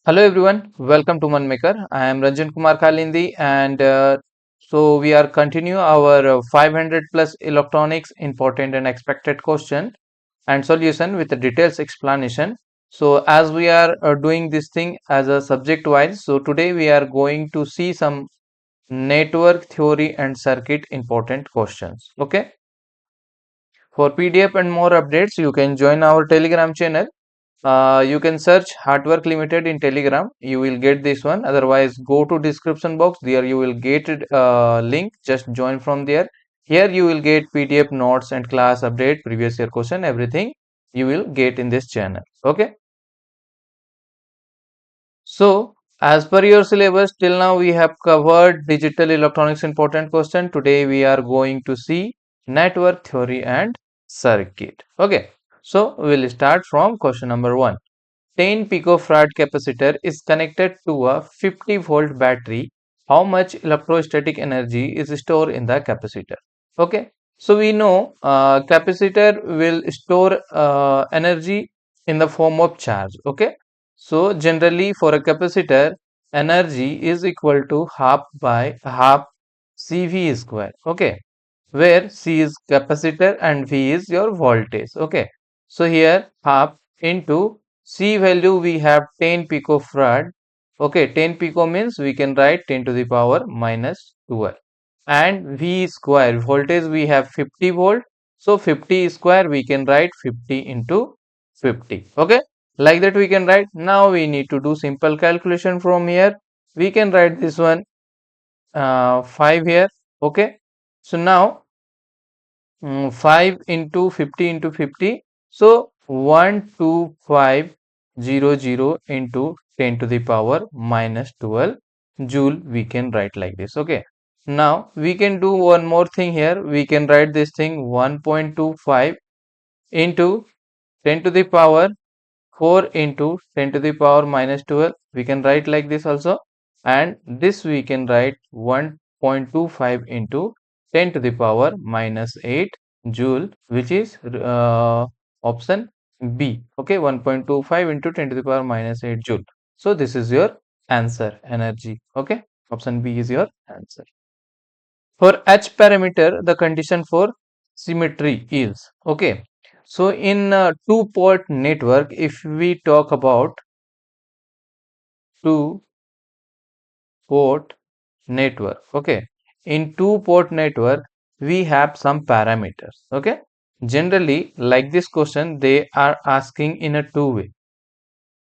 Hello everyone, welcome to Mann Maker. I am Ranjan Kalindi and so we are continue our 500 plus electronics important and expected question and solution with a details explanation. So as we are doing this thing as a subject wise, so today we are going to see some network theory and circuit important questions. Okay. For PDF and more updates, you can join our Telegram channel. You can search Hardwork Limited in Telegram. You will get this one. Otherwise, go to description box. There you will get link. Just join from there. Here you will get PDF notes and class update, previous year question, everything you will get in this channel. Okay. So, as per your syllabus, till now we have covered digital electronics important question. Today we are going to see network theory and circuit. Okay. So, we will start from question number 1. 10 picofarad capacitor is connected to a 50 volt battery. How much electrostatic energy is stored in the capacitor? Okay, so we know capacitor will store energy in the form of charge. Okay, so generally for a capacitor, energy is equal to half by half CV square. Okay, where C is capacitor and V is your voltage. Okay, so here half into C value we have 10 picofarad. Okay, 10 pico means we can write 10 to the power minus 12. And V square voltage we have 50 volt. So 50 square we can write 50 into 50. Okay, like that we can write. Now we need to do simple calculation from here. We can write this one 5 here. Okay, so now 5 into 50 into 50. So 12500 into 10 to the power minus 12 joule we can write like this. Okay. Now we can do one more thing here. We can write this thing 1.25 into 10 to the power 4 into 10 to the power minus 12. We can write like this also. And this we can write 1.25 into 10 to the power minus 8 joule, which is option B. Okay, 1.25 into 10 to the power minus 8 joule. So this is your answer, energy. Okay, option B is your answer. For H parameter, the condition for symmetry is okay. So in two-port network, if we talk about two-port network, okay, in two-port network we have some parameters. Okay, generally like this question they are asking in a two-way.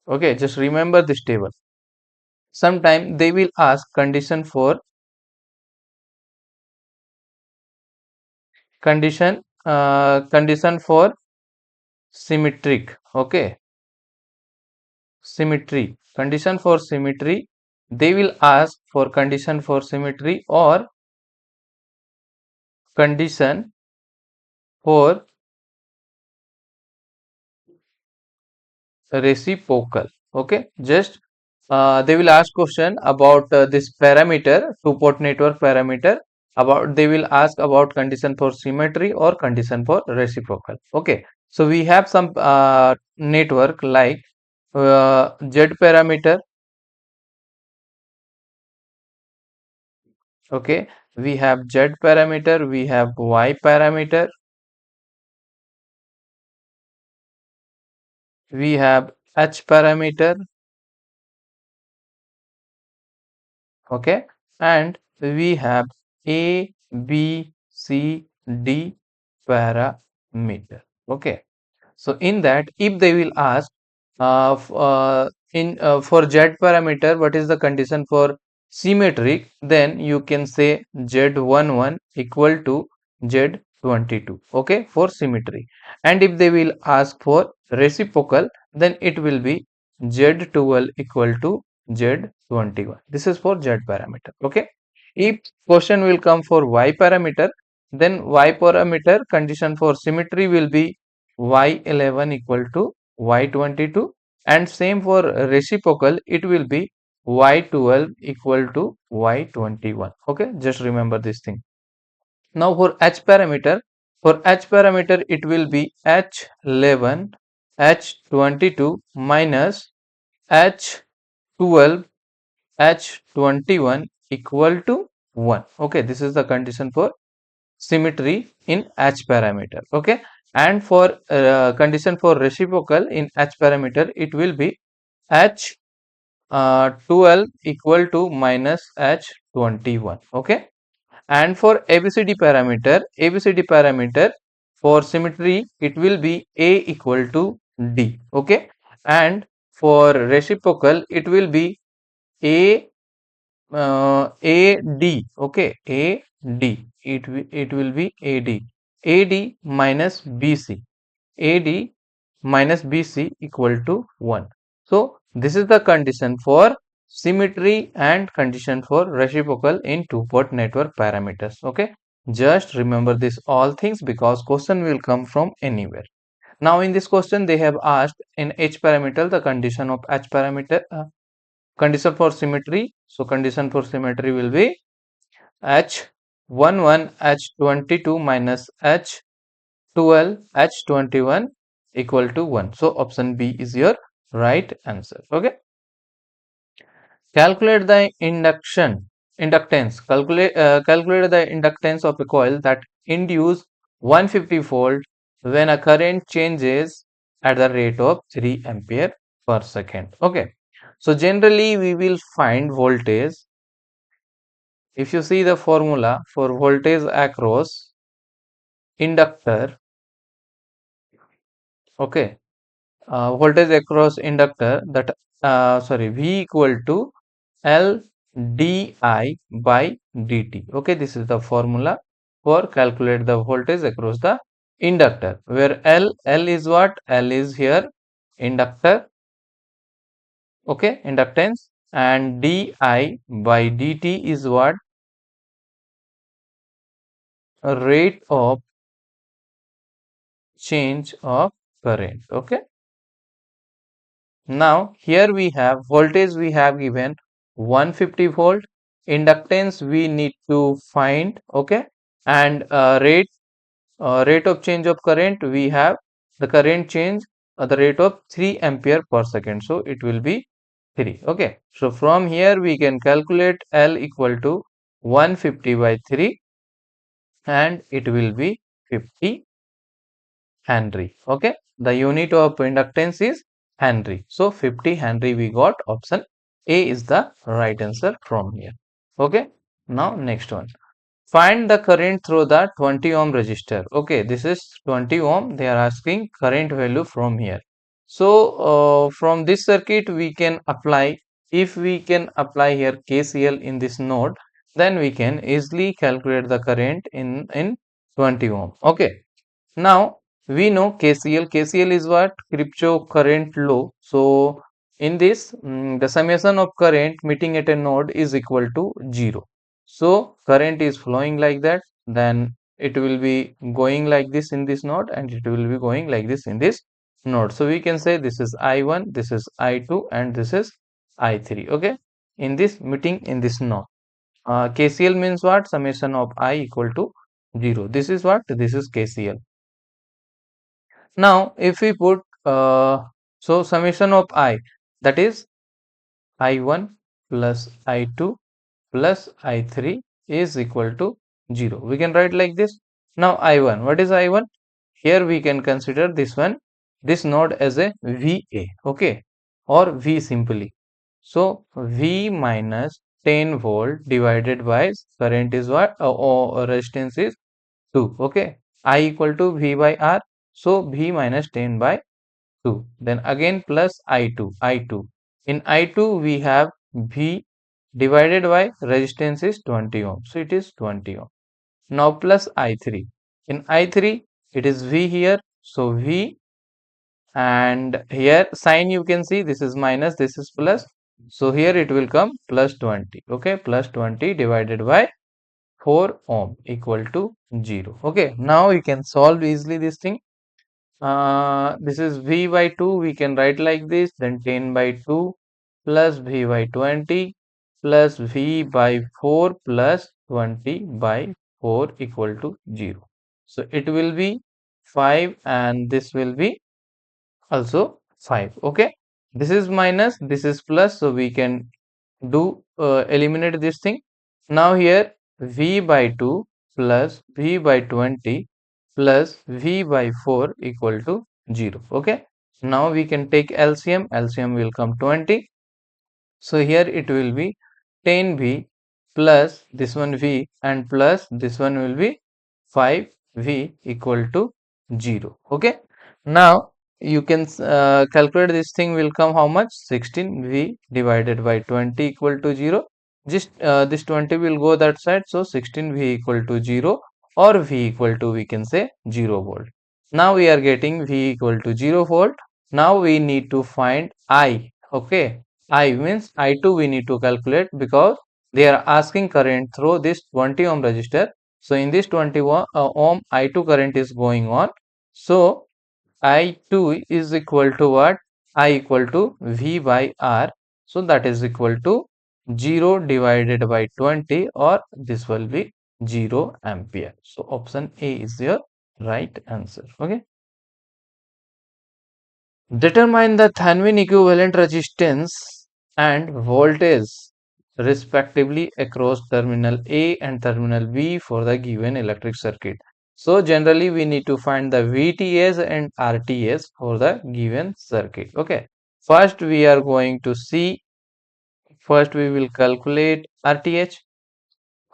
Okay, just remember this table. Sometime they will ask condition for symmetric. Okay, symmetry, condition for symmetry. They will ask for condition for symmetry or condition for reciprocal. Okay, just they will ask question about this parameter, two port network parameter. About they will ask about condition for symmetry or condition for reciprocal. Okay, so we have some network like Z parameter. Okay, we have Z parameter, we have Y parameter, we have H parameter. Okay, and we have A, B, C, D parameter. Okay, so in that if they will ask for Z parameter what is the condition for symmetric, then you can say Z11 equal to Z22. Okay, for symmetry. And if they will ask for reciprocal, then it will be Z12 equal to Z21. This is for Z parameter. Okay, if question will come for Y parameter, then Y parameter condition for symmetry will be Y11 equal to Y22, and same for reciprocal it will be Y12 equal to Y21. Okay, just remember this thing. Now for H parameter it will be H11 H22 minus H 12 H21 equal to 1. Okay, this is the condition for symmetry in H parameter. Okay, and for condition for reciprocal in H parameter, it will be H 12 equal to minus H21. Okay, and for ABCD parameter for symmetry, it will be A equal to D. Okay, and for reciprocal, it will be A AD. Okay, AD. It will be AD. AD minus BC. AD minus BC equal to 1. So this is the condition for symmetry and condition for reciprocal in two-port network parameters. Okay, just remember this all things because question will come from anywhere. Now in this question they have asked in H parameter the condition of H parameter condition for symmetry. So condition for symmetry will be H11 H22 minus H12 H21 equal to 1. So option B is your right answer. Okay. Calculate the inductance. Calculate the inductance of a coil that induce 150 volt when a current changes at the rate of 3 ampere per second. Okay. So generally we will find voltage. If you see the formula for voltage across inductor, okay, voltage across inductor that V equal to L di by dt. Okay, this is the formula for calculate the voltage across the inductor, where L is what? L is here inductor, okay, inductance, and di by dt is what? Rate of change of current. Okay, now here we have voltage, we have given 150 volt, inductance we need to find, okay, and rate of change of current, we have the current change at the rate of 3 ampere per second, so it will be 3. Okay, so from here we can calculate L equal to 150 by 3 and it will be 50 Henry. Okay, the unit of inductance is Henry, so 50 Henry we got. Option A is the right answer from here. Okay, now next one, find the current through the 20 ohm resistor. Okay, this is 20 ohm, they are asking current value from here. So from this circuit we can apply, if we can apply here KCL in this node, then we can easily calculate the current in 20 ohm. Okay, now we know KCL. KCL is what? Kirchhoff current law. So in this, the summation of current meeting at a node is equal to 0. So current is flowing like that, then it will be going like this in this node and it will be going like this in this node. So we can say this is I1, this is I2 and this is I3. Okay, in this meeting in this node. KCL means what? Summation of I equal to 0. This is what? This is KCL. Now, if we put so summation of I, that is I1 plus I2 plus I3 is equal to 0. We can write like this. Now I1, what is I1? Here we can consider this one, this node as a VA, okay, or V simply. So V minus 10 volt divided by current is what? Or resistance is 2. Okay, I equal to V by R. So V minus 10 by 2. Then again plus I2. In I2 we have V divided by resistance is 20 ohm. So it is 20 ohm. Now plus I3. In I3 it is V here. So V, and here sign you can see this is minus, this is plus. So here it will come plus 20. Okay, plus 20 divided by 4 ohm equal to 0. Okay, now you can solve easily this thing. This is V by 2, we can write like this, then 10 by 2 plus V by 20 plus V by 4 plus 20 by 4 equal to 0. So it will be 5 and this will be also 5. Okay, this is minus, this is plus, so we can do eliminate this thing. Now here V by 2 plus V by 20 plus V by 4 equal to 0. Okay. Now we can take LCM. LCM will come 20. So here it will be 10V plus this one V and plus this one will be 5V equal to 0. Okay. Now you can calculate this thing will come how much? 16V divided by 20 equal to 0. Just this 20 will go that side. So 16V equal to 0 or V equal to, we can say, 0 volt. Now we are getting V equal to 0 volt. Now we need to find I. Okay. I means I2 we need to calculate because they are asking current through this 20 ohm resistor. So in this 20 ohm I2 current is going on. So I2 is equal to what? I equal to V by R. So that is equal to 0 divided by 20, or this will be 0 ampere. So option A is your right answer. Okay. Determine the Thevenin equivalent resistance and voltage respectively across terminal A and terminal B for the given electric circuit. So generally we need to find the VTS and RTS for the given circuit. Okay. First we are going to see, first we will calculate RTH.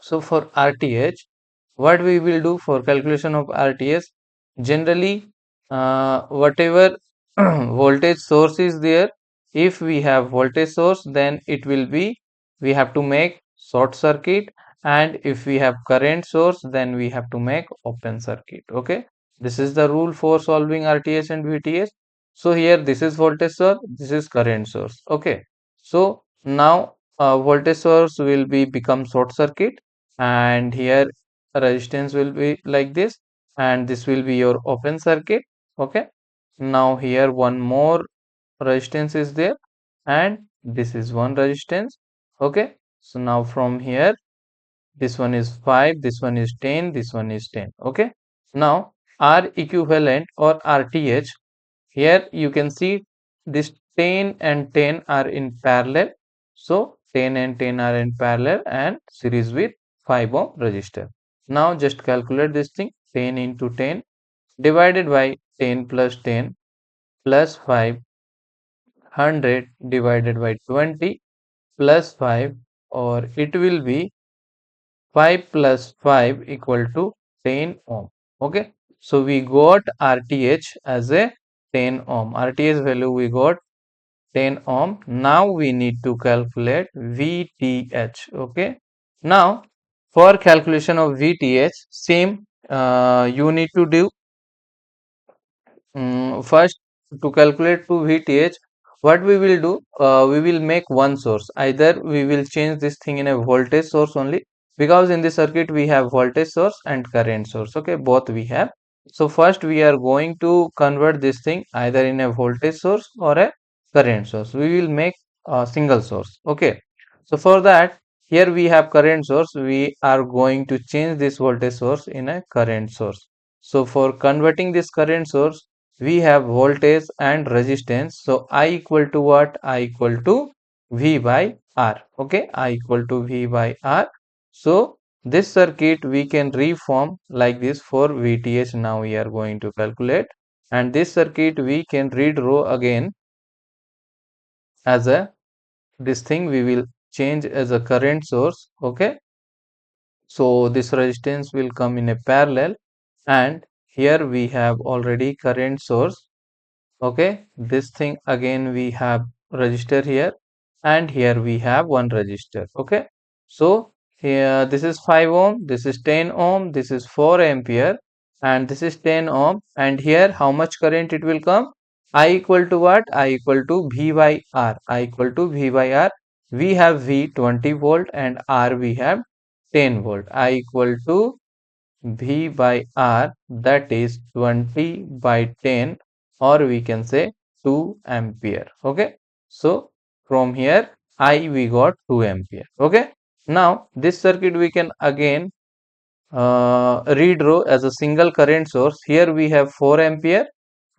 So for RTH, what we will do for calculation of RTS? Generally, whatever voltage source is there, if we have voltage source, then it will be, we have to make short circuit, and if we have current source, then we have to make open circuit. Okay, this is the rule for solving RTH and VTH. So here this is voltage source, this is current source. Okay, so now voltage source will be become short circuit, and here resistance will be like this, and this will be your open circuit. Okay, now here one more resistance is there, and this is one resistance. Okay, so now from here this one is 5, this one is 10, this one is 10. Okay, now R equivalent or RTH, here you can see this 10 and 10 are in parallel. So 10 and 10 are in parallel and series with 5 ohm resistor. Now just calculate this thing, 10 into 10 divided by 10 plus 10 plus 5, 100 divided by 20 plus 5, or it will be 5 plus 5 equal to 10 ohm. Okay, so we got RTH as a 10 ohm. RTH value we got 10 ohm. Now we need to calculate VTH. Okay, now for calculation of VTH, same you need to do first. To calculate to VTH, what we will do, we will make one source. Either we will change this thing in a voltage source only, because in the circuit we have voltage source and current source. Okay, both we have. So first we are going to convert this thing either in a voltage source or a current source. We will make a single source. Okay, so for that, here we have current source, we are going to change this voltage source in a current source. So for converting this current source, we have voltage and resistance. So I equal to what? I equal to V by R. Okay, I equal to V by R. So this circuit we can reform like this for VTH. Now we are going to calculate, and this circuit we can redraw again as a, this thing we will change as a current source. Okay, so this resistance will come in a parallel, and here we have already current source. Okay, this thing again we have resistor here, and here we have one resistor. Okay, so here this is 5 ohm, this is 10 ohm, this is 4 ampere, and this is 10 ohm, and here how much current it will come? I equal to what? I equal to V by R. I equal to V by R. We have V 20 volt and R we have 10 volt. I equal to V by R, that is 20 by 10, or we can say 2 ampere. Okay, so from here I we got 2 ampere. Okay, now this circuit we can again redraw as a single current source. Here we have 4 ampere.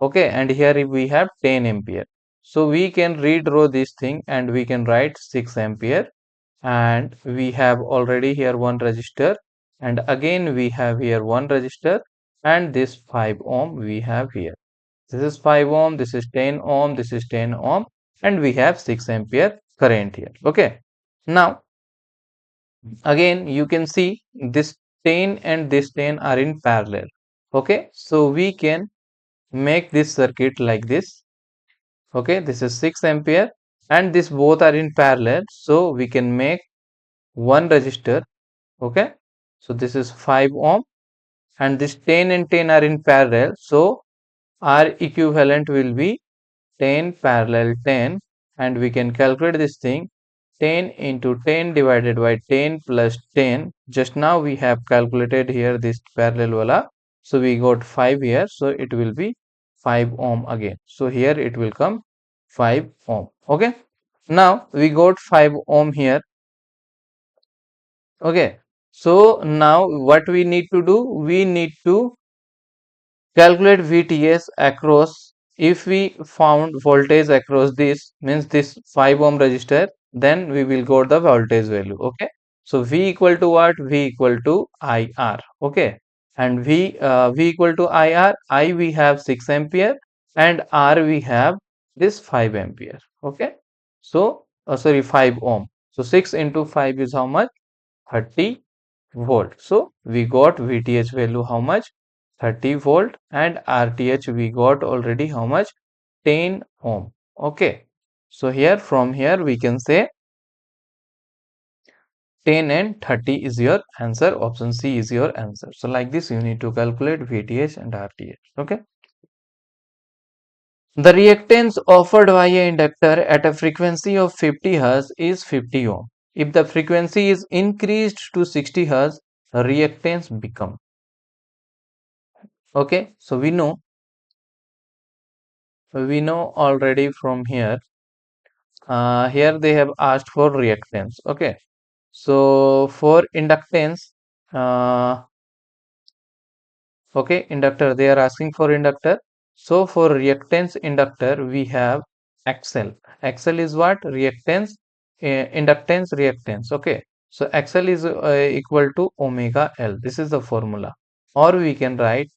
Okay, and here we have 10 ampere. So we can redraw this thing and we can write 6 ampere, and we have already here one resistor, and again we have here one resistor, and this 5 ohm we have here. This is 5 ohm, this is 10 ohm, this is 10 ohm, and we have 6 ampere current here. Okay. Now again you can see this 10 and this 10 are in parallel. Okay, so we can make this circuit like this. Okay, this is 6 ampere and this both are in parallel, so we can make one resistor. Okay, so this is 5 ohm and this 10 and 10 are in parallel, so R equivalent will be 10 parallel 10, and we can calculate this thing. 10 into 10 divided by 10 plus 10. Just now we have calculated here this parallel wala, so we got 5 here, so it will be 5 ohm again. So here it will come 5 ohm. Okay, now we got 5 ohm here. Okay, so now what we need to do, we need to calculate VTS across. If we found voltage across this, means this 5 ohm resistor, then we will got the voltage value. Okay, so V equal to what? V equal to IR. Okay, and V equal to IR. I we have 6 ampere and R we have this 5 ampere. Okay, so sorry, 5 ohm. So 6 into 5 is how much? 30 volt. So we got VTH value how much? 30 volt, and RTH we got already how much? 10 ohm. Okay, so here from here we can say 10 and 30 is your answer. Option C is your answer. So like this you need to calculate VTH and RTH. Okay, the reactance offered by a inductor at a frequency of 50 Hz is 50 ohm. If the frequency is increased to 60 Hz, reactance become. Okay, so we know already from here. Here they have asked for reactance. Okay, so for inductance, uh, okay, inductor, they are asking for inductor. So for reactance inductor we have XL. XL is what? Reactance, inductance, reactance. Okay, so XL is equal to omega L. This is the formula, or we can write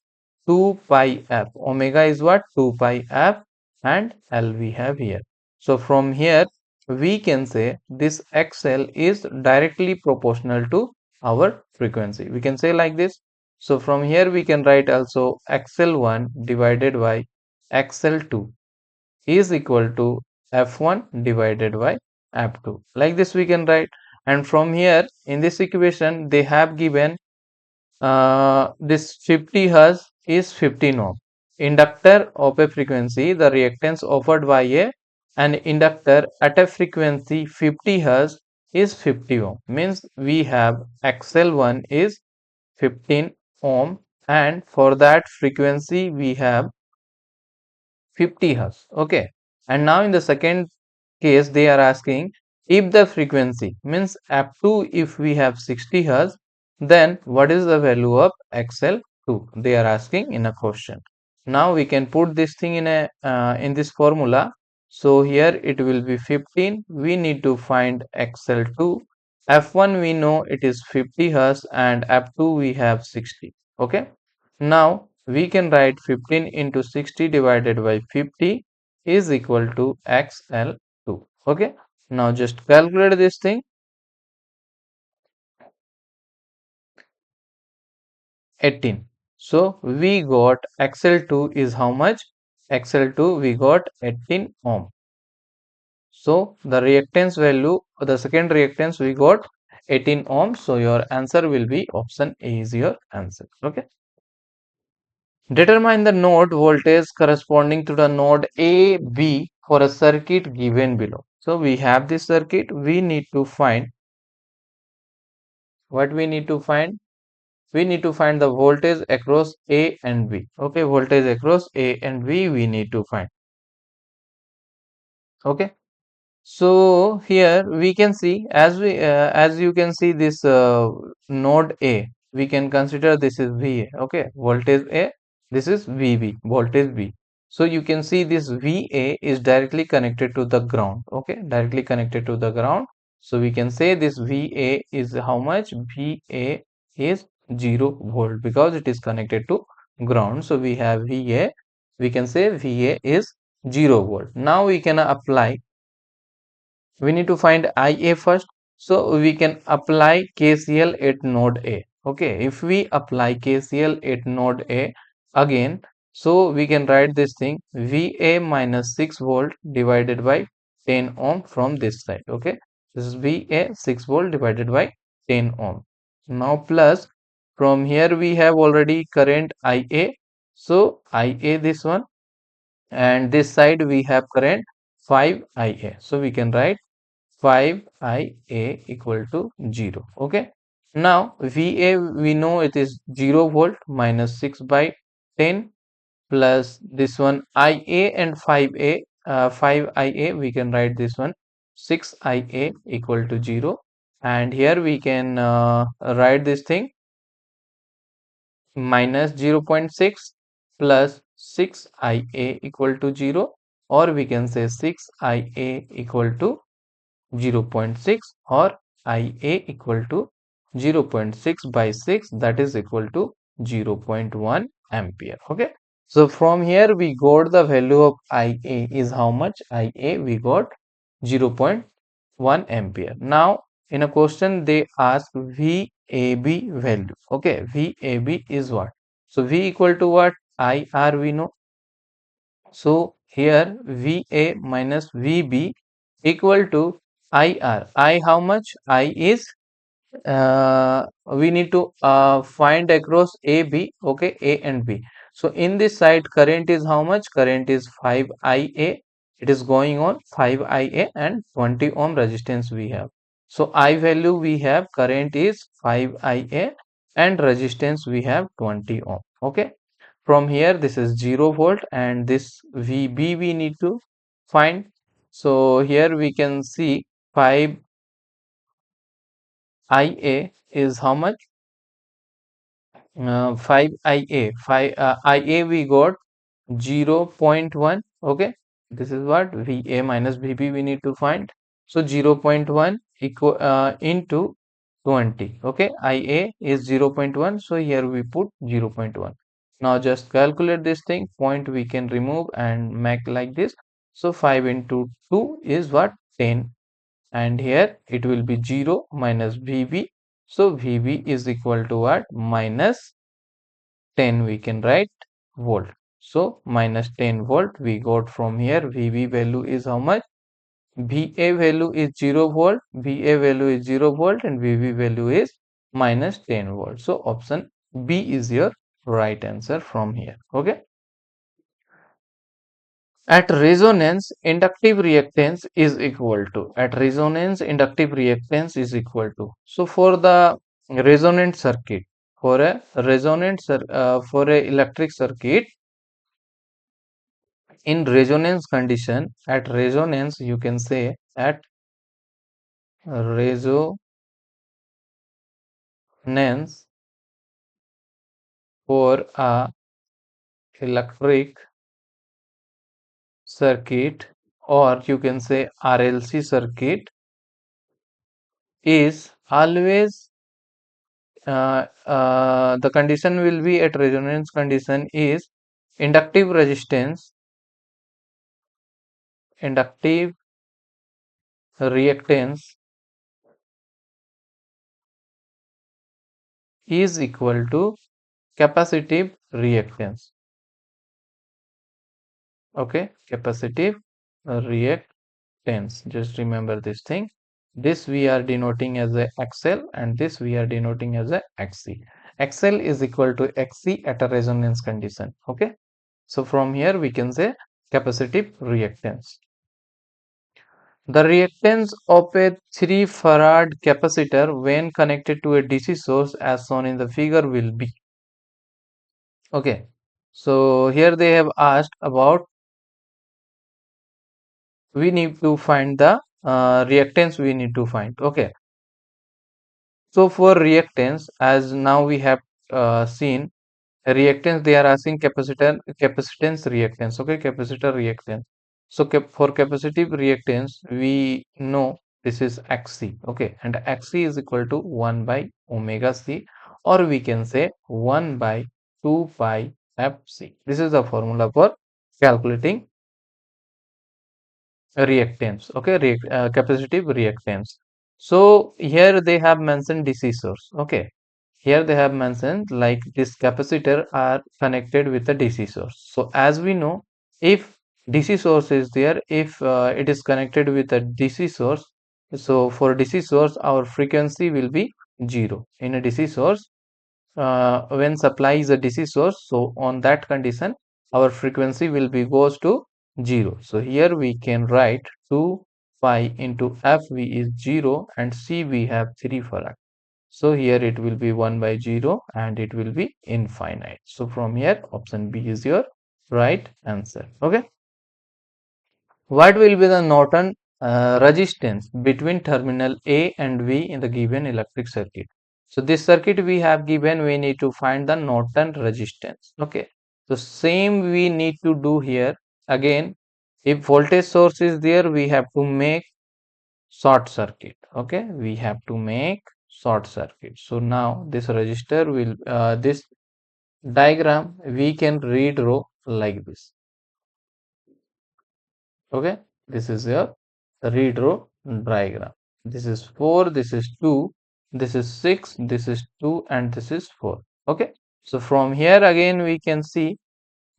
2 pi f. Omega is what? 2 pi f, and L we have here. So from here we can say this XL is directly proportional to our frequency. We can say like this. So from here we can write also XL1 divided by XL2 is equal to F1 divided by F2. Like this we can write. And from here in this equation they have given this 50 Hz is 15 ohm. Inductor of a frequency, the reactance offered by an inductor at a frequency 50 Hz is 50 ohm. Means we have XL1 is 15 ohm, and for that frequency we have 50 Hz. Okay, and now in the second case they are asking if the frequency means up to, if we have 60 Hz, then what is the value of XL2, they are asking in a question. Now we can put this thing in a in this formula. So here it will be 15. We need to find XL2. F1 we know it is 50 Hz, and F2 we have 60. Okay, now we can write 15 into 60 divided by 50 is equal to XL2. Okay, now just calculate this thing. 18. So we got XL2 is how much? XL2 we got 18 ohm. So the reactance value, the second reactance we got 18 ohm. So your answer will be option A is your answer. Okay. Determine the node voltage corresponding to the node A, B for a circuit given below. So we have this circuit. We need to find what we need to find. We need to find the voltage across A and B. Okay, voltage across A and B we need to find. Okay. So here we can see, as you can see this node A, we can consider this is VA. Okay, voltage A, this is VB, voltage B. So you can see this VA is directly connected to the ground. Okay, directly connected to the ground. So we can say this VA is how much? VA is 0 volt because it is connected to ground. So we have VA. We can say VA is 0 volt. Now we can apply, we need to find IA first. So we can apply KCL at node A. Okay, if we apply KCL at node A again, so we can write this thing VA minus 6 volt divided by 10 ohm from this side. Okay, this is VA 6 volt divided by 10 ohm. Now plus from here we have already current IA. So IA this one, and this side we have current 5 IA. So we can write 5 IA equal to 0. Okay. Now VA we know it is 0 volt minus 6 by 10 plus this one IA and 5A, 5 IA we can write this one 6 IA equal to 0, and here we can write this thing minus 0.6 plus 6 IA equal to 0, or we can say 6 IA equal to 0.6, or IA equal to 0.6 by 6, that is equal to 0.1 ampere. Okay, so from here we got the value of IA is how much? IA we got 0.1 ampere. Now in a question they ask VAB value. Okay, VAB is what? So V equal to what? IR we know. So here VA minus VB equal to IR. I how much? I is we need to find across A, B. Okay, A and B. So in this side current is how much? Current is 5 IA. It is going on 5 IA and 20 ohm resistance we have. So I value we have, current is 5 IA and resistance we have 20 ohm. Okay. From here this is 0 volt and this VB we need to find. So here we can see 5 IA is how much? 5 IA. 5 IA we got 0.1. Okay, this is what VA minus VB we need to find. So 0.1 equal into 20. Okay, IA is 0.1. So here we put 0.1. Now just calculate this thing. Point we can remove and make like this. So 5 into 2 is what? 10. And here it will be 0 minus VB. So VB is equal to what? Minus 10 we can write volt. So minus 10 volt we got from here. VB value is how much? VA value is 0 volt, VA value is 0 volt, and VB value is minus 10 volt. So option B is your right answer from here. Okay. At resonance, inductive reactance is equal to. At resonance, inductive reactance is equal to. So for the resonant circuit, for a for a electric circuit, in resonance condition, at resonance you can say at resonance for a electric circuit, or you can say RLC circuit, is always the condition will be at resonance condition is inductive resistance, inductive reactance is equal to capacitive reactance. Okay, capacitive reactance. Just remember this thing. This we are denoting as a XL and this we are denoting as a XC. XL is equal to XC at a resonance condition. Okay. So from here we can say capacitive reactance. The reactance of a 3 farad capacitor when connected to a DC source as shown in the figure will be. Okay. So here they have asked about, we need to find the reactance we need to find. Okay. So for reactance, as now we have seen, Reactance, they are asking capacitance reactance. Okay, capacitor reactance. So for capacitive reactance, we know this is Xc. Okay, and Xc is equal to 1 by omega c, or we can say 1 by 2 pi Fc. This is the formula for calculating reactance. Okay, capacitive reactance. So here they have mentioned DC source. Okay, here they have mentioned like this capacitor are connected with the DC source. So as we know, if DC source is there, if it is connected with a DC source, so for DC source our frequency will be 0 in a DC source. When supply is a DC source, so on that condition our frequency will be goes to 0. So here we can write 2 pi into Fv is 0 and C we have 3 farad. So here it will be 1 by 0 and it will be infinite. So from here option B is your right answer. Okay. What will be the Norton resistance between terminal A and V in the given electric circuit? So this circuit we have given, we need to find the Norton resistance. Okay. So same we need to do here. Again, if voltage source is there, we have to make short circuit. Okay, we have to make short circuit. So now this resistor will this diagram we can redraw like this. Okay, this is your redraw diagram. This is 4, this is 2, this is 6, this is 2, and this is 4. Okay, so from here again we can see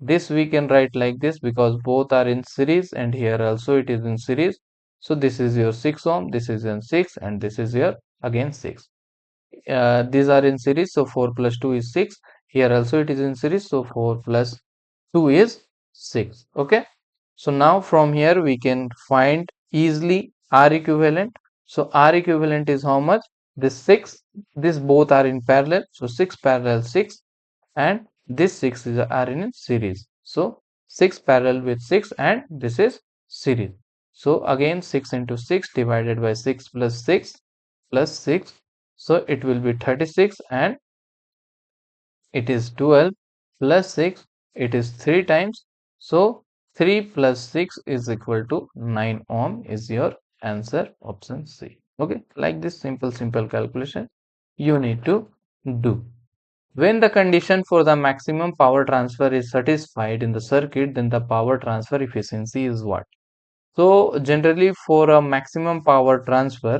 this we can write like this because both are in series, and here also it is in series. So this is your 6 ohm, this is in 6, and this is your again 6. These are in series, so 4 plus 2 is 6. Here also it is in series, so 4 plus 2 is 6. Okay, so now from here we can find easily R equivalent. So R equivalent is how much? This 6, this both are in parallel, so 6 parallel 6, and this 6 is are in series. So 6 parallel with 6, and this is series. So again 6 into 6 divided by 6 plus 6 plus 6. So it will be 36, and it is 12 plus 6, it is 3 times. So 3 plus 6 is equal to 9 ohm is your answer, option C. Okay, like this simple calculation you need to do. When the condition for the maximum power transfer is satisfied in the circuit, then the power transfer efficiency is what? So generally for a maximum power transfer,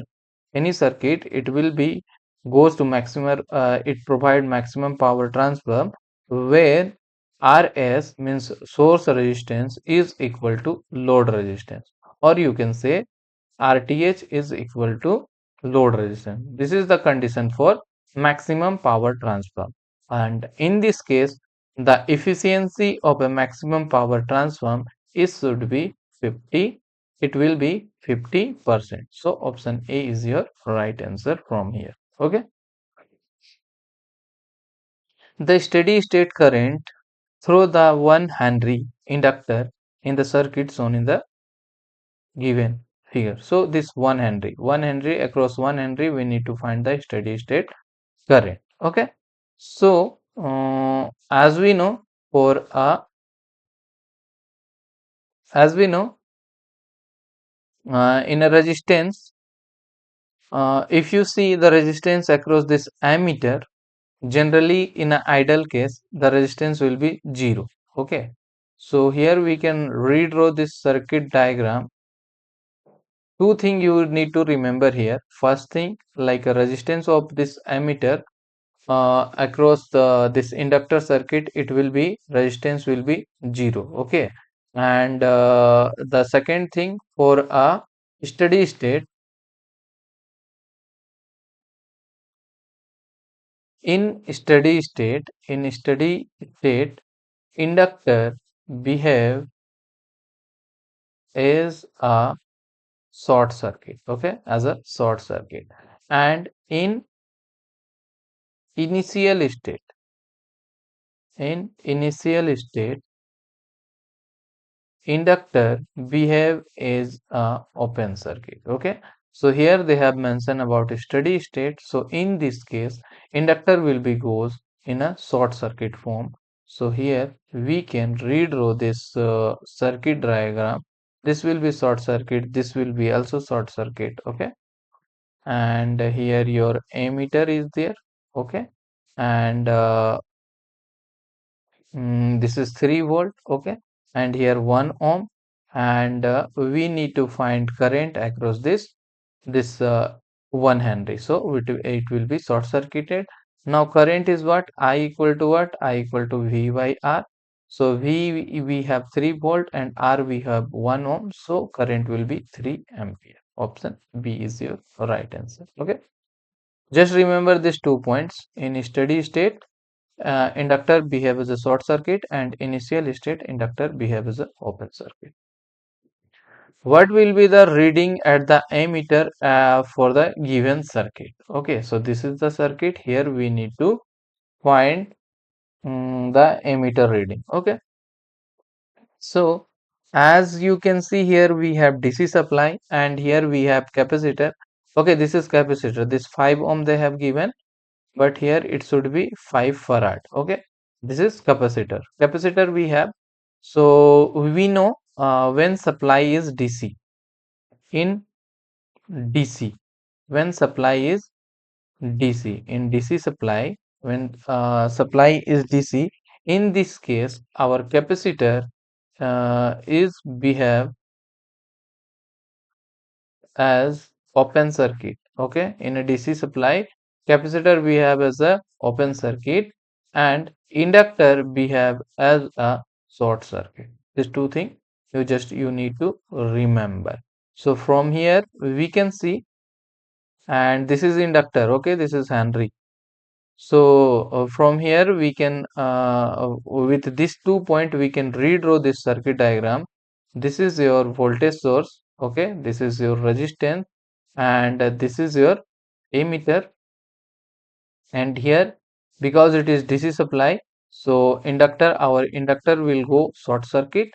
any circuit, it will be goes to maximum, it provide maximum power transfer where RS means source resistance is equal to load resistance, or you can say RTH is equal to load resistance. This is the condition for maximum power transfer. And in this case, the efficiency of a maximum power transform is should be 50. It will be 50%. So option A is your right answer from here. Okay. The steady state current through the 1 Henry inductor in the circuit shown in the given figure. So this 1 Henry across 1 Henry, we need to find the steady state current. Okay. So as we know, for a as we know in a resistance, if you see the resistance across this ammeter, generally in an ideal case the resistance will be 0. Okay, so here we can redraw this circuit diagram. Two things you need to remember here. First thing, like a resistance of this ammeter across this inductor circuit, it will be resistance will be 0. Okay, and the second thing, for a steady state, in steady state inductor behave as a short circuit. Okay, as a short circuit. And in initial state, inductor behave as a open circuit. Okay, so here they have mentioned about steady state. So in this case inductor will be goes in a short circuit form. So here we can redraw this circuit diagram. This will be short circuit, this will be also short circuit, okay? And here your ammeter is there, okay? And this is 3 volt, okay? And here 1 ohm, and we need to find current across this 1 Henry. So it will be short circuited. Now current is what? I equal to what? I equal to V by R. So we have 3 volt and R we have 1 ohm. So current will be 3 ampere. Option B is your right answer. Okay. Just remember these 2 points. In steady state, inductor behave as a short circuit, and initial state inductor behave as an open circuit. What will be the reading at the ammeter for the given circuit? Okay, so this is the circuit. Here we need to find the ammeter reading. Okay, so as you can see here, we have DC supply and here we have capacitor. Okay, this is capacitor. This 5 ohm they have given, but here it should be 5 farad. Okay, this is capacitor we have. So we know when supply is DC, in DC, when supply is DC, in DC supply, when supply is DC, in this case our capacitor is behave as open circuit. Okay, in a DC supply, capacitor we have as a open circuit and inductor we have as a short circuit. These two things you need to remember. So from here we can see, and this is inductor. Okay, this is Henry. So from here we can with this 2 point we can redraw this circuit diagram. This is your voltage source, okay, this is your resistance, and this is your emitter, and here because it is DC supply, so our inductor will go short circuit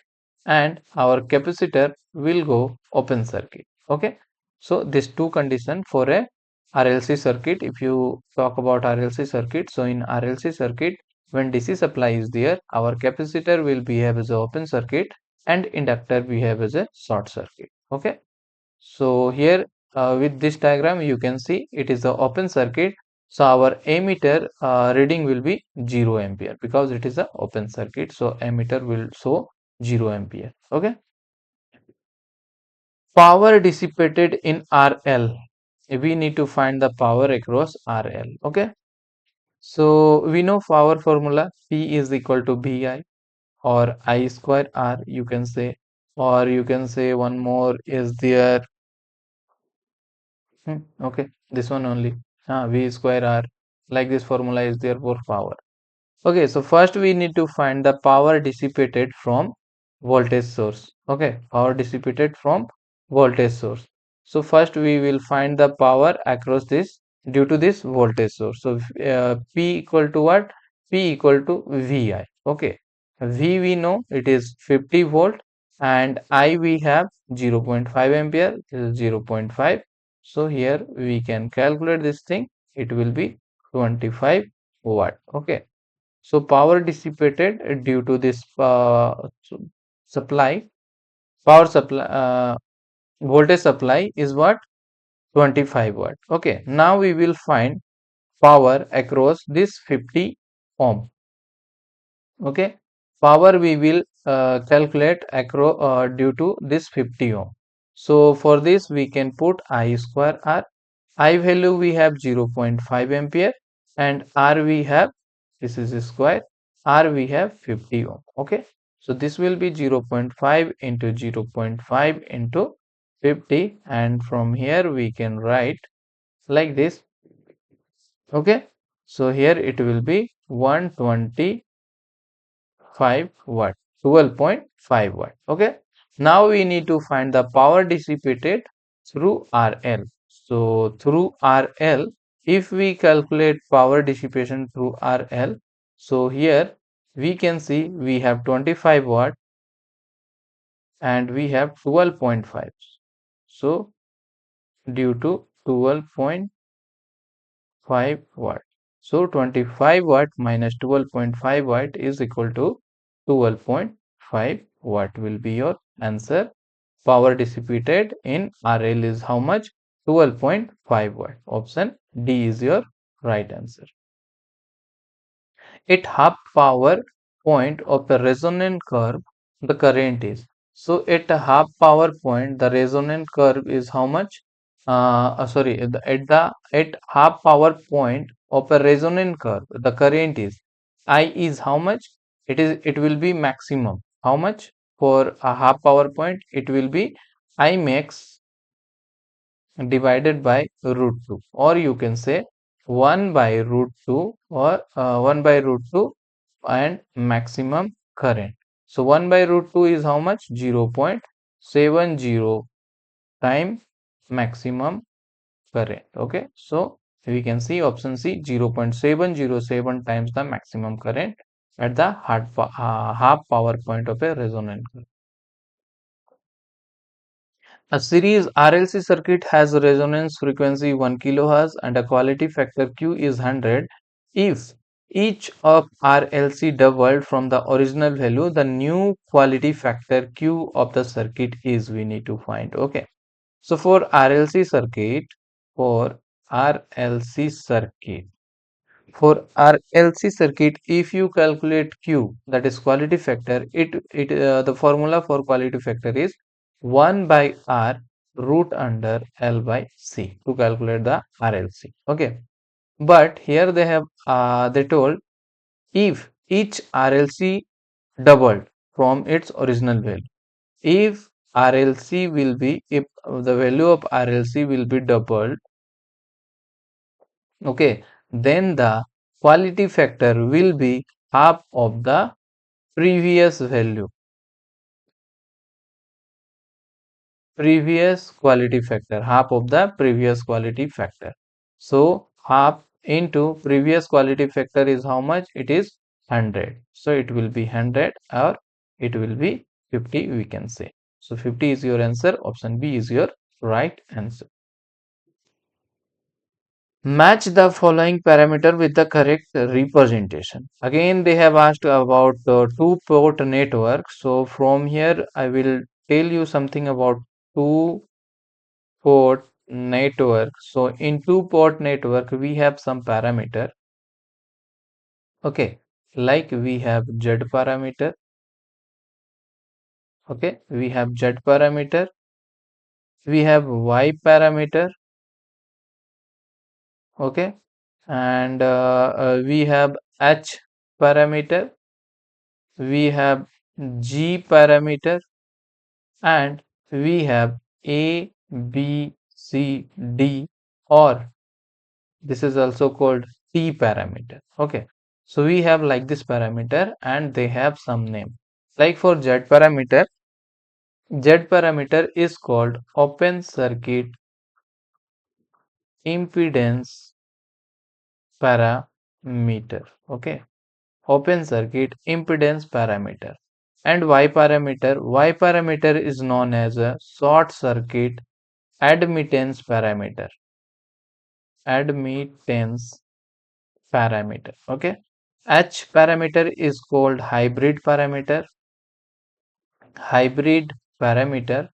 and our capacitor will go open circuit. Okay, so these two condition for a RLC circuit. If you talk about RLC circuit, so in RLC circuit, when DC supply is there, our capacitor will behave as a open circuit and inductor behave as a short circuit. Okay, so here with this diagram you can see it is the open circuit. So our ammeter reading will be 0 ampere because it is a open circuit. So ammeter will show 0 ampere. Okay. Power dissipated in RL. We need to find the power across RL. Okay. So we know power formula P is equal to VI or I square R, you can say, or you can say one more is there. Okay, this one only. V square R, like this formula is there for power. Okay, so first we need to find the power dissipated from voltage source. Okay, power dissipated from voltage source. So first we will find the power across this due to this voltage source. So P equal to what? P equal to VI. Okay, V we know it is 50 volt and I we have 0.5 ampere, this is 0.5. So here we can calculate this thing. It will be 25 watt. Okay. So power dissipated due to this supply, power supply, voltage supply is what? 25 watt. Okay. Now we will find power across this 50 ohm. Okay. Power we will calculate across due to this 50 ohm. So for this we can put I square R. I value we have 0.5 ampere and R we have, this is a square, R we have 50 ohm. Okay, so this will be 0.5 into 0.5 into 50, and from here we can write like this. Okay, so here it will be 125 watt, 12.5 watt. Okay, now we need to find the power dissipated through RL. So through RL, if we calculate power dissipation through RL, so here we can see we have 25 watt and we have 12.5. So due to 12.5 watt. So 25 watt minus 12.5 watt is equal to 12.5 watt will be your answer. Power dissipated in RL is how much? 12.5 watt. Option D is your right answer. At half power point of the resonant curve, the current is. So at a half power point, the resonant curve is how much? Sorry, at half power point of a resonant curve, the current is I is how much? It will be maximum. How much for a half power point? It will be I max divided by root 2, or you can say 1 by root 2, or 1 by root 2 and maximum current. So 1 by root 2 is how much? 0.70 time maximum current. Okay, so we can see option C, 0.707 times the maximum current at the half power point of a resonant curve. A series RLC circuit has a resonance frequency 1 kHz and a quality factor Q is 100. If each of RLC doubled from the original value, the new quality factor Q of the circuit is, we need to find. Okay. So for RLC circuit, for RLC circuit, if you calculate Q, that is quality factor, the formula for quality factor is 1 by R root under L by C to calculate the RLC. Okay, but here they told if each RLC doubled from its original value. If if the value of RLC will be doubled, okay, then the quality factor will be half of the previous value, previous quality factor, half of the previous quality factor. So half into previous quality factor is how much? It is 100. So it will be 100 or it will be 50, we can say. So 50 is your answer. Option B is your right answer. Match the following parameter with the correct representation. Again, they have asked about two-port network. So from here, I will tell you something about two-port network. So in two-port network, we have some parameter. Okay, like we have Z parameter. Okay, we have Z parameter. We have Y parameter. Okay, and we have H parameter, we have G parameter, and we have A, B, C, D, or this is also called T parameter. Okay, so we have like this parameter and they have some name. Like for Z parameter is called open circuit impedance parameter. Okay, open circuit impedance parameter. And Y parameter is known as a short circuit admittance parameter. Admittance parameter. Okay. H parameter is called hybrid parameter. Hybrid parameter.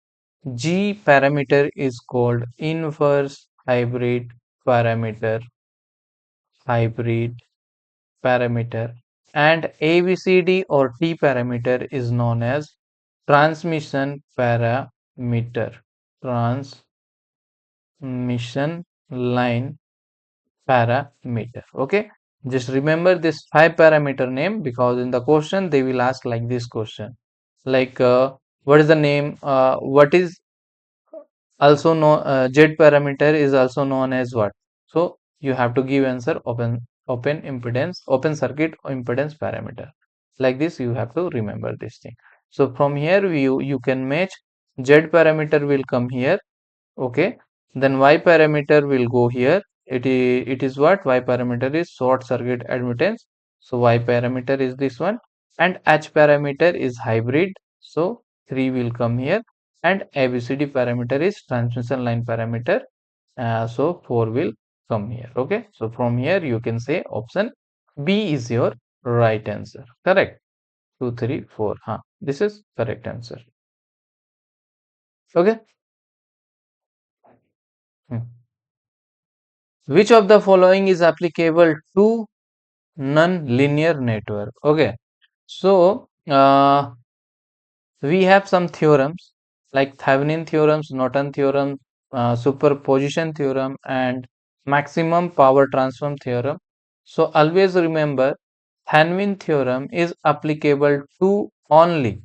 G parameter is called inverse hybrid parameter. Hybrid parameter. And ABCD or T parameter is known as transmission parameter. Transmission line parameter. Okay, just remember this 5 parameter name, because in the question they will ask like this question, like what is the name, what is also known, Z parameter is also known as what? So you have to give answer open impedance, open circuit impedance parameter. Like this you have to remember this thing. So from here you can match. Z parameter will come here. Okay, then Y parameter will go here. It is what? Y parameter is short circuit admittance. So Y parameter is this one, and H parameter is hybrid. So 3 will come here, and ABCD parameter is transmission line parameter. So 4 will from here. Okay, so from here you can say option B is your right answer. Correct. 2, 3, 4. This is correct answer. Okay. Hmm. Which of the following is applicable to non-linear network? Okay. So we have some theorems like Thevenin theorems, Norton theorem, superposition theorem, and maximum power transfer theorem. So always remember, Thevenin theorem is applicable to only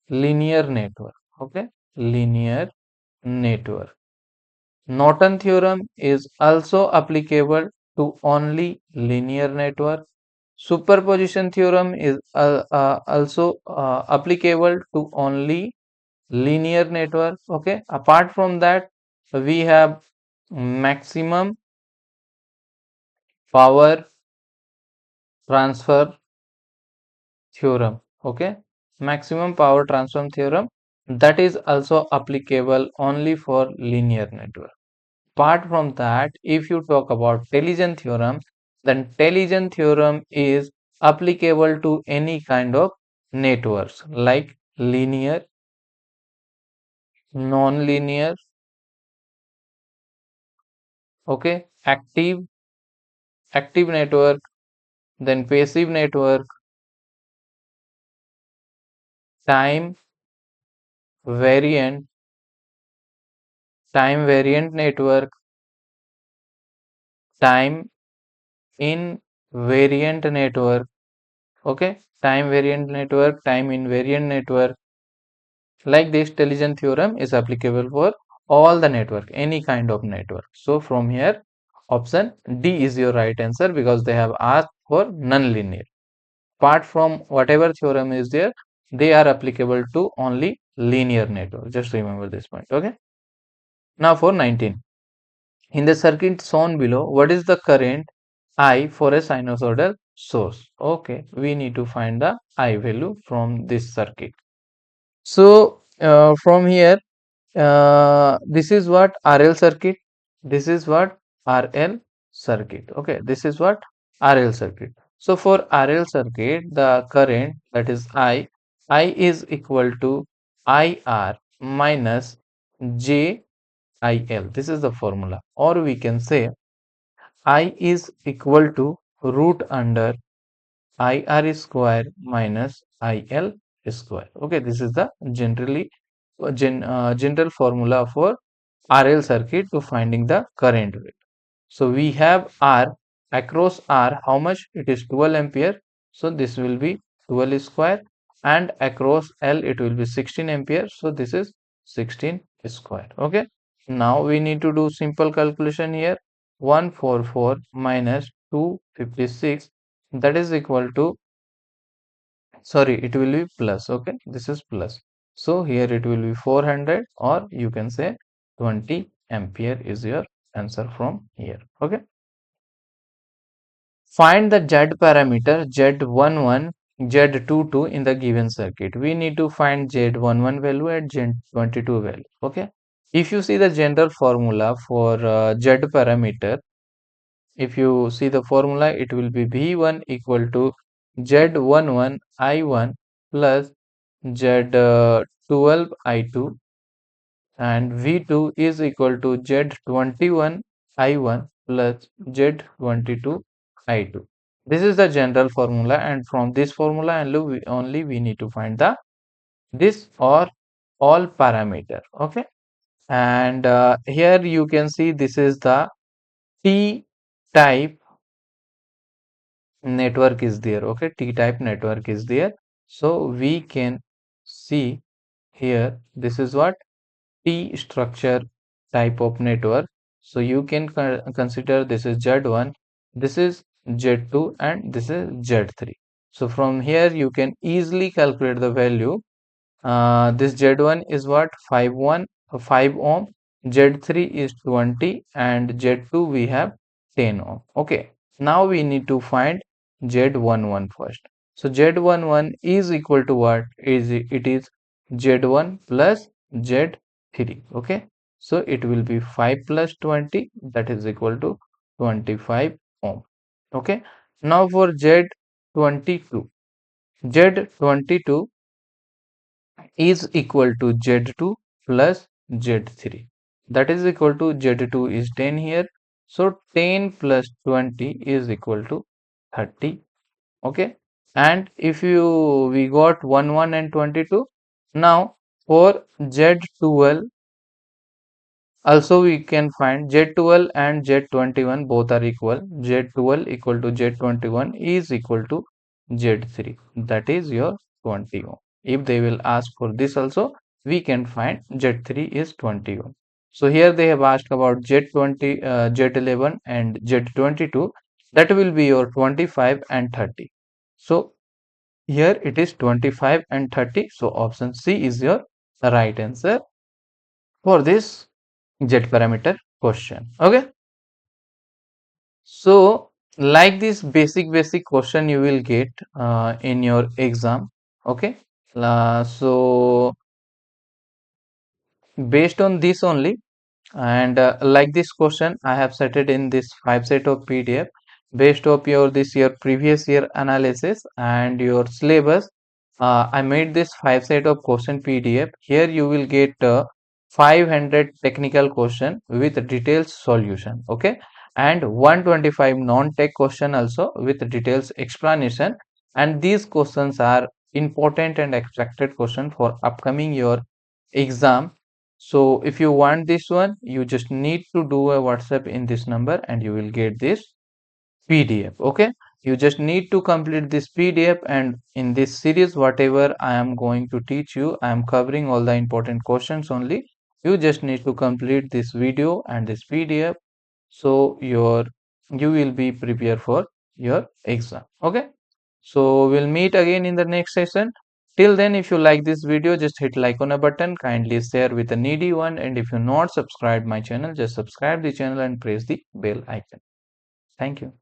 linear network. Okay, linear network. Norton theorem is also applicable to only linear network. Superposition theorem is also applicable to only linear network. Okay, apart from that, we have maximum power transfer theorem. Okay, maximum power transfer theorem, that is also applicable only for linear network. Apart from that, if you talk about Telegen theorem, then Telegen theorem is applicable to any kind of networks like linear, non-linear, okay, active network, then passive network, time variant, time variant network, time invariant network, okay, time variant network, time invariant network. Like this, Telegen theorem is applicable for all the network, any kind of network. So from here, option D is your right answer because they have asked for non-linear. Apart from whatever theorem is there, they are applicable to only linear network. Just remember this point. Okay. Now for 19. In the circuit shown below, what is the current I for a sinusoidal source? Okay, we need to find the I value from this circuit. So from here, this is what RL circuit. This is what RL circuit. Okay, this is what RL circuit. So for RL circuit, the current, that is I is equal to IR minus JIL. This is the formula. Or we can say I is equal to root under IR square minus IL square. Okay, this is the general formula for RL circuit to finding the current value. So we have R, across R, how much? It is 12 ampere. So this will be 12 square, and across L it will be 16 ampere. So this is 16 square. Okay. Now we need to do simple calculation here. 144 minus 256, that is equal to, sorry, it will be plus. Okay, this is plus. So here it will be 400, or you can say 20 ampere is your answer from here. Okay. Find the Z parameter Z11, Z22 in the given circuit. We need to find Z11 value and Z22 value. Okay. If you see the general formula for Z parameter, if you see the formula, it will be V1 equal to Z11 I1 plus Z12 I2, and V2 is equal to Z21 I1 plus Z22 I2. This is the general formula, and from this formula only we need to find the this or all parameter. Okay, and here you can see this is the T type network is there. Okay, T type network is there. So we can see here, this is what T structure type of network. So you can consider this is Z1, this is Z2, and this is Z3. So from here you can easily calculate the value. This Z1 is what, 5 ohm, Z3 is 20, and Z2 we have 10 ohm. Okay, now we need to find Z11 first. So Z11 is equal to what? It is Z1 plus Z3. Okay, So it will be 5 plus 20, that is equal to 25 ohm. Okay. Now for Z22. Z22 is equal to Z2 plus Z3. That is equal to Z2 is 10 here. So 10 plus 20 is equal to 30. Okay. And if we got 1 and 22. Now for Z12 also we can find Z12 and Z21 both are equal. Z12 equal to Z21 is equal to Z3. That is your 20 ohm. If they will ask for this also, we can find Z3 is 20 ohm. So here they have asked about Z20, Z11 and Z22. That will be your 25 and 30. So here it is 25 and 30. So option C is your right answer for this Z parameter question. Okay. So like this basic question you will get in your exam. Okay. So based on this only, and like this question I have set it in this 5 set of PDF based of your this year previous year analysis and your syllabus. I made this 5 set of question PDF. Here you will get 500 technical question with detailed solution. Okay. And 125 non-tech question also with details explanation. And these questions are important and expected question for upcoming your exam. So if you want this one, you just need to do a WhatsApp in this number and you will get this PDF. Okay. You just need to complete this PDF, and in this series, whatever I am going to teach you, I am covering all the important questions only. You just need to complete this video and this PDF. So you will be prepared for your exam. Okay. So we'll meet again in the next session. Till then, if you like this video, just hit like on a button, kindly share with a needy one, and if you're not subscribed my channel, just subscribe the channel and press the bell icon. Thank you.